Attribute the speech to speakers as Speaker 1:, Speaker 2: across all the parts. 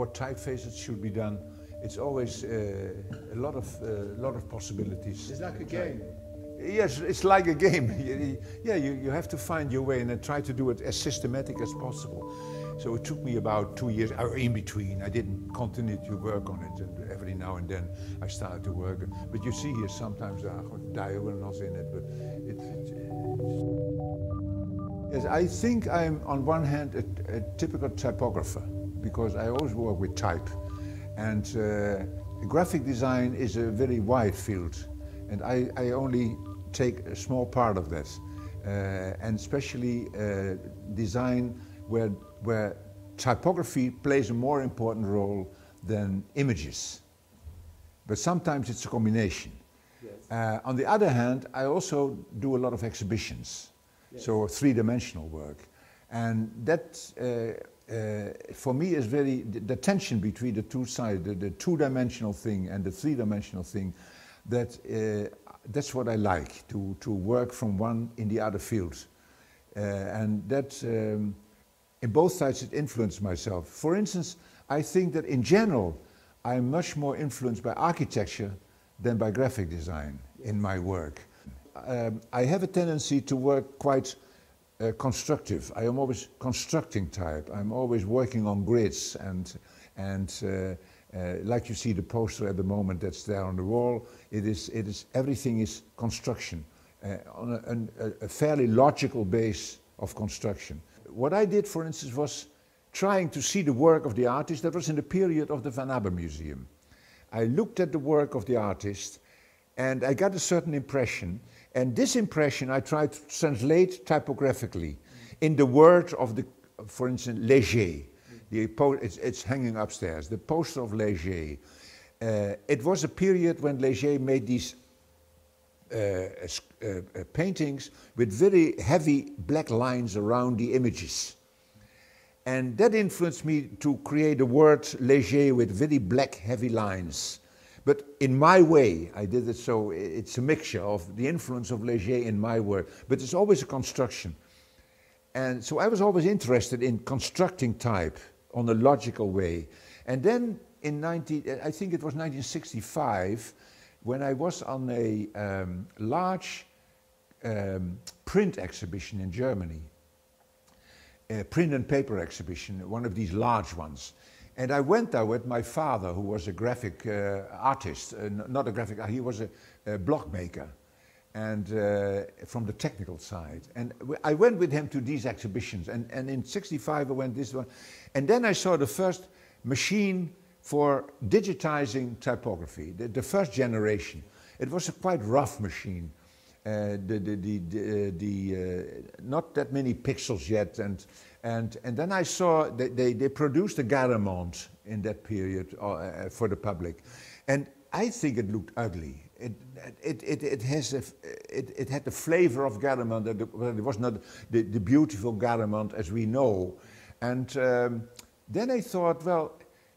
Speaker 1: about typefaces should be done. It's always a lot of possibilities.
Speaker 2: It's like a game.
Speaker 1: Yes, it's like a game. Yeah, you have to find your way and then try to do it as systematic as possible. So it took me about 2 years, or in between. I didn't continue to work on it, and every now and then I started to work. But you see here sometimes there are diagonals in it. But yes, I think I'm on one hand a typical typographer, because I always work with type. And graphic design is a very wide field, and I only take a small part of that, and especially design where typography plays a more important role than images. But sometimes it's a combination. Yes. On the other hand, I also do a lot of exhibitions, yes. So three-dimensional work. And that, for me, is the tension between the two sides, the two-dimensional thing and the three-dimensional thing, that's what I like, to work from one in the other field. And that, in both sides, it influenced myself. For instance, I think that in general, I'm much more influenced by architecture than by graphic design in my work. I have a tendency to work quite constructive. I am always constructing type. I'm always working on grids and like you see the poster at the moment that's there on the wall, everything is construction, on a fairly logical base of construction. What I did, for instance, was trying to see the work of the artist. That was in the period of the Van Abbe Museum. I looked at the work of the artist and I got a certain impression, and this impression I tried to translate typographically in the word of the, for instance, Léger. It's hanging upstairs, the poster of Léger. It was a period when Léger made these paintings with very heavy black lines around the images. And that influenced me to create a word Léger with very black heavy lines. But in my way, I did it, so it's a mixture of the influence of Léger in my work, but it's always a construction. And so I was always interested in constructing type on a logical way. And then in I think it was 1965, when I was on a large print exhibition in Germany, a print and paper exhibition, one of these large ones. And I went there with my father, who was a graphic artist, not a graphic, he was a block maker, and from the technical side. And I went with him to these exhibitions, and in '65 I went this one. And then I saw the first machine for digitizing typography, the first generation. It was a quite rough machine. Not that many pixels yet, and then I saw they produced a Garamond in that period for the public, and I think it looked ugly. It had the flavor of Garamond. It was not the beautiful Garamond as we know, and then I thought, well,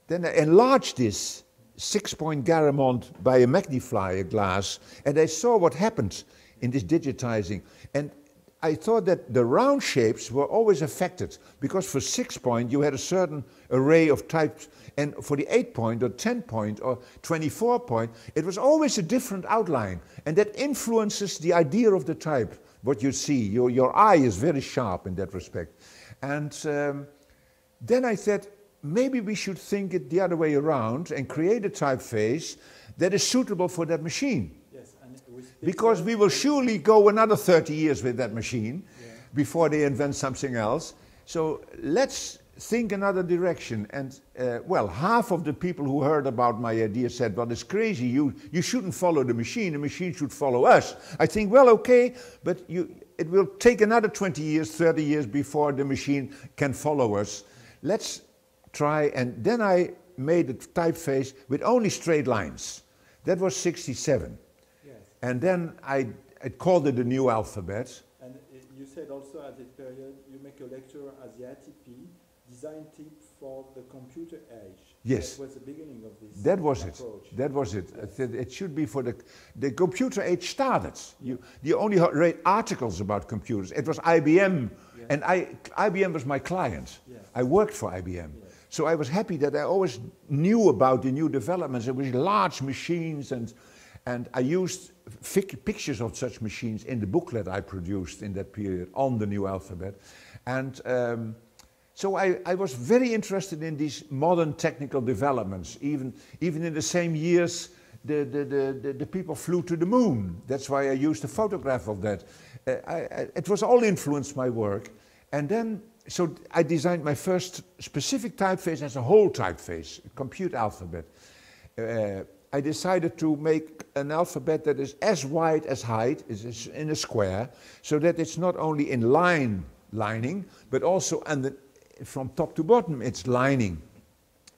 Speaker 1: then I enlarged this 6-point Garamond by a magnifier glass, and I saw what happened in this digitizing. And I thought that the round shapes were always affected, because for 6-point you had a certain array of types, and for the 8-point or 10-point or 24-point, it was always a different outline, and that influences the idea of the type, what you see. Your eye is very sharp in that respect. And then I said, maybe we should think it the other way around and create a typeface that is suitable for that machine. Because we will surely go another 30 years with that machine before they invent something else. So let's think another direction. And well, half of the people who heard about my idea said, well, it's crazy, you shouldn't follow the machine should follow us. I think, well, okay, but it will take another 20 years, 30 years before the machine can follow us. Let's try, and then I made a typeface with only straight lines. That was '67. And then I called it the Nieuw Alfabet. And
Speaker 2: you said also at that period you make a lecture as the ATP, design tip for the computer age.
Speaker 1: Yes.
Speaker 2: That was the beginning of this.
Speaker 1: That was
Speaker 2: approach.
Speaker 1: it. That was it. It should be for the computer age started. You only read articles about computers. It was IBM, and IBM was my client. Yes. I worked for IBM. Yes. So I was happy that I always knew about the new developments. It was large machines, and I used pictures of such machines in the booklet I produced in that period on the New Alphabet. And so I was very interested in these modern technical developments. Even in the same years, the people flew to the moon. That's why I used a photograph of that. It was all influenced my work. And then, so I designed my first specific typeface as a whole typeface, a compute alphabet. I decided to make an alphabet that is as wide as height, is in a square, so that it's not only in lining, but also from top to bottom it's lining,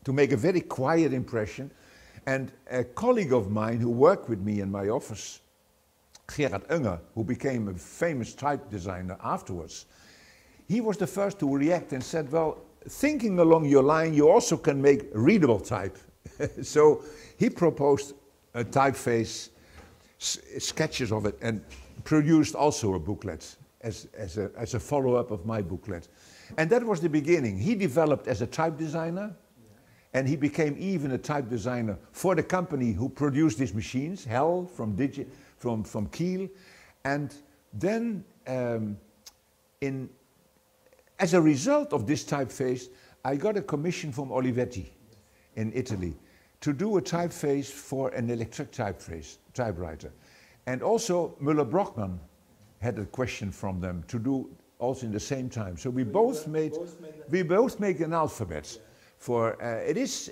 Speaker 1: to make a very quiet impression. And a colleague of mine who worked with me in my office, Gerard Unger, who became a famous type designer afterwards, he was the first to react and said, well, thinking along your line, you also can make readable type. So he proposed a typeface, sketches of it, and produced also a booklet as a follow-up of my booklet. And that was the beginning. He developed as a type designer, and he became even a type designer for the company who produced these machines, HEL from qu'il. And then, as a result of this typeface, I got a commission from Olivetti in Italy to do a typeface for an electric typewriter. And also Müller-Brockmann had a question from them to do also in the same time. So we both made an alphabet. For it is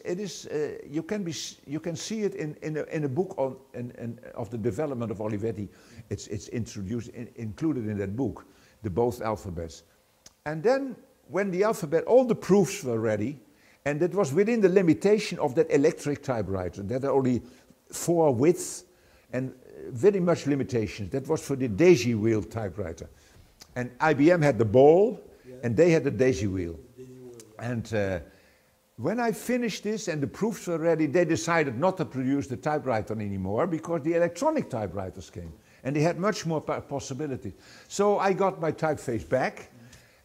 Speaker 1: you can see it in a book of the development of Olivetti. It's included in that book, the both alphabets. And then when the alphabet, all the proofs were ready, and that was within the limitation of that electric typewriter. That are only 4 widths and very much limitations. That was for the daisy wheel typewriter. And IBM had the ball, and they had the daisy wheel. And when I finished this and the proofs were ready, they decided not to produce the typewriter anymore because the electronic typewriters came. And they had much more possibility. So I got my typeface back,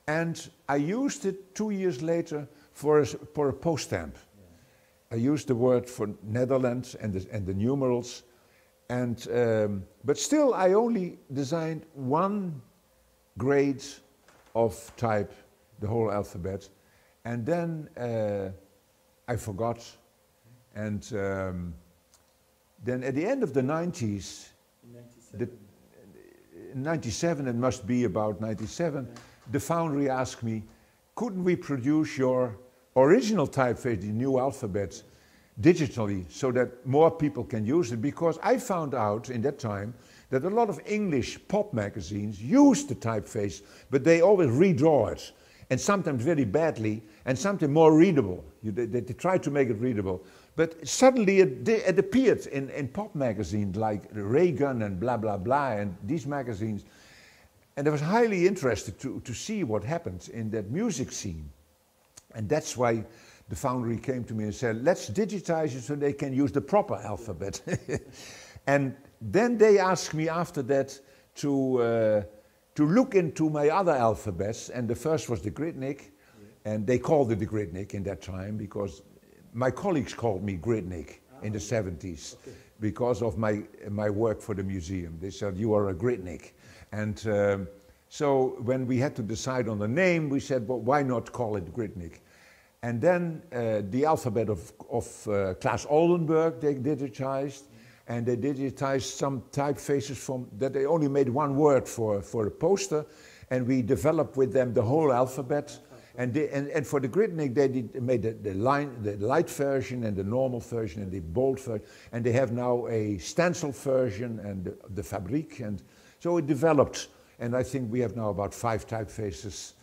Speaker 1: and I used it 2 years later for a post stamp. I used the word for Netherlands and the numerals. And, but still, I only designed 1 grade of type, the whole alphabet. And then I forgot. And then at the end of the 90s, in 97, it must be about 97, the foundry asked me, couldn't we produce your original typeface, the New Alphabet, digitally so that more people can use it? Because I found out in that time that a lot of English pop magazines used the typeface, but they always redraw it, and sometimes very badly, and sometimes more readable. They try to make it readable. But suddenly it appeared in pop magazines like Reagan and blah, blah, blah, and these magazines. And I was highly interested to see what happened in that music scene. And that's why the foundry came to me and said, let's digitize it so they can use the proper alphabet. And then they asked me after that to look into my other alphabets, and the first was the Gridnik, and they called it the Gridnik in that time because my colleagues called me Gridnik in the 70s because of my work for the museum. They said, you are a Gridnik. And so when we had to decide on the name, we said, well, why not call it Gridnik? And then the alphabet of Claes Oldenburg they digitized, and they digitized some typefaces that they only made 1 word for a poster, and we developed with them the whole alphabet. And for the Gridnik, they made the light version and the normal version and the bold version, and they have now a stencil version and the fabrique, and so it developed. And I think we have now about 5 typefaces.